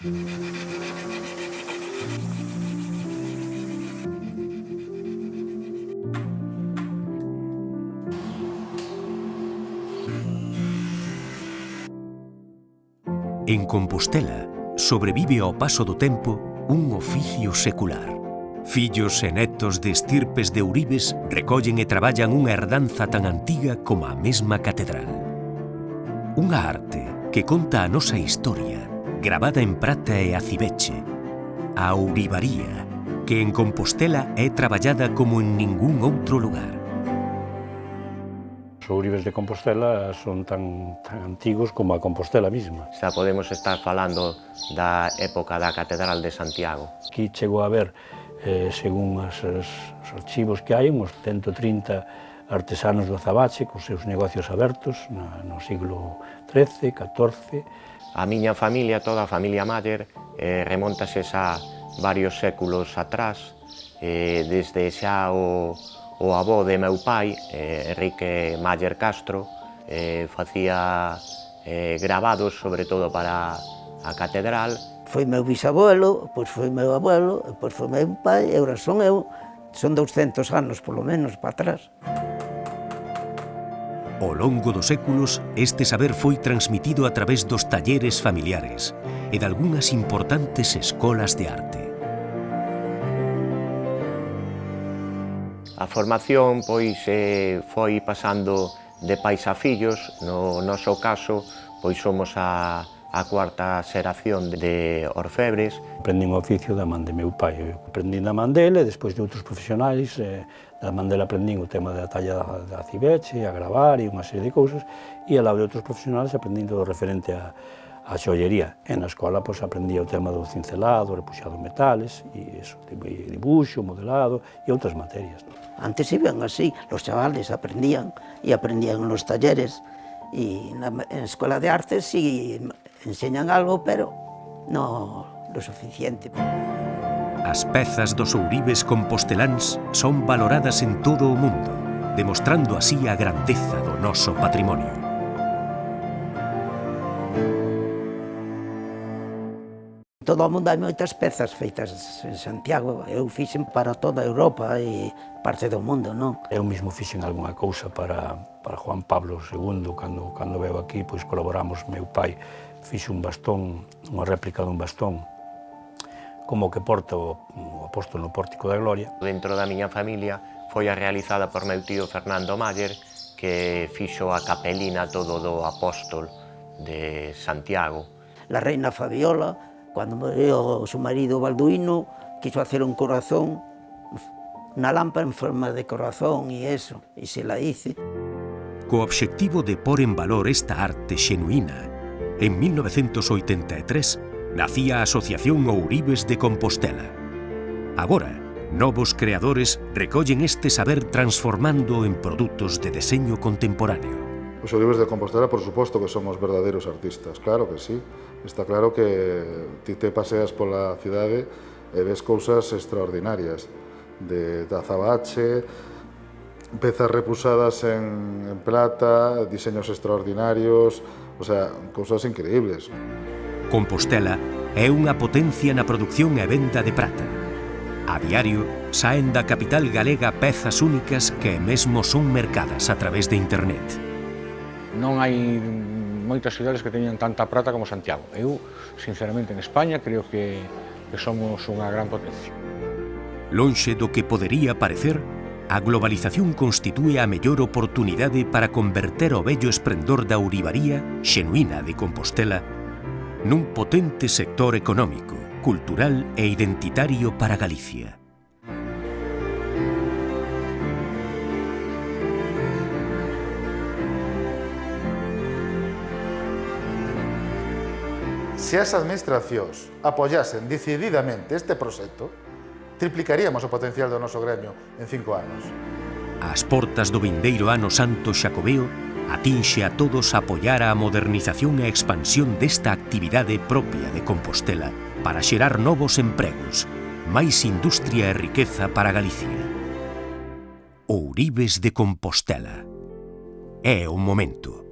En Compostela sobrevive ao paso do tempo un oficio secular. Fillos e netos de estirpes de ouribes recollen e traballan unha herdanza tan antiga como a mesma catedral. Unha arte que conta a nosa historia, gravada en prata e acibeche. A ourivaría, que en Compostela é traballada como en ningún outro lugar. Os ouribes de Compostela son tan antigos como a Compostela mesma. Xa podemos estar falando da época da Catedral de Santiago. Aquí chegou a haber, según os archivos que hai, uns 130 artesanos do azabache cos seus negocios abertos no siglo XIII, XIV. A miña familia, toda a familia Mayer, remontase xa varios séculos atrás, desde xa o avó de meu pai, Enrique Mayer Castro, facía gravados, sobre todo para a catedral. Foi meu bisabuelo, pois foi meu abuelo, pois foi meu pai, e agora son eu. Son 200 anos, polo menos, para atrás. Ao longo dos séculos, este saber foi transmitido a través dos talleres familiares e de algunhas importantes escolas de arte. A formación, pois, foi pasando de pais a fillos. No noso caso, pois somos a cuarta xeración de orfebres. Aprendín o oficio da man de meu pai. Eu aprendín da man dele, despois de outros profesionais, da man dele aprendín o tema da talla da acibeche, a gravar e unha serie de cousas, e ao lado de outros profesionais aprendín todo referente a xollería. E na escola pois, aprendía o tema do cincelado, o repuxado de metales, e eso, dibuixo, modelado e outras materias. Antes iban así, los chavales aprendían, y aprendían en los talleres, y en la escuela de artes sí enseñan algo, pero no lo suficiente. As pezas dos ouribes composteláns son valoradas en todo o mundo, demostrando así a grandeza do noso patrimonio. Todo o mundo hai moitas pezas feitas en Santiago. Eu fixen para toda Europa e parte do mundo, non? Eu mesmo fixen algunha cousa para Juan Pablo II, cando veu aquí, pois colaboramos, meu pai fixe un bastón, unha réplica dun bastón, como que porta o apóstolo no Pórtico da Gloria. Dentro da miña familia foi a realizada por meu tío Fernando Mayer, que fixo a capelina todo do apóstol de Santiago. La reina Fabiola, cuando murió su marido Balduino, quiso hacer un corazón, una lámpara en forma de corazón y eso, y se la hice. Co obxectivo de por en valor esta arte xenuína, en 1983 nacía a Asociación Ouribes de Compostela. Agora, novos creadores recollen este saber transformando en produtos de deseño contemporáneo. Os ouribes de Compostela, por suposto que somos verdadeiros artistas, claro que sí. Está claro que ti te paseas pola cidade e ves cousas extraordinarias, de azabache, pezas repusadas en plata, diseños extraordinarios, o sea, cousas increíbles. Compostela é unha potencia na produción e venda de prata. A diario, saen da capital galega pezas únicas que mesmo son mercadas a través de internet. Non hai moitas cidades que teñan tanta prata como Santiago. Eu, sinceramente, en España creo que somos unha gran potencia. Lonxe do que podería parecer, a globalización constitúe a mellor oportunidade para converter o bello esplendor da ourivaría xenuína de Compostela nun potente sector económico, cultural e identitario para Galicia. Se as administracións apoyasen decididamente este proxecto, triplicaríamos o potencial do noso gremio en 5 anos. Ás portas do vindeiro ano santo xacobeo, atinxe a todos a apoiar a modernización e expansión desta actividade propia de Compostela para xerar novos empregos, máis industria e riqueza para Galicia. Ouribes de Compostela. É o momento.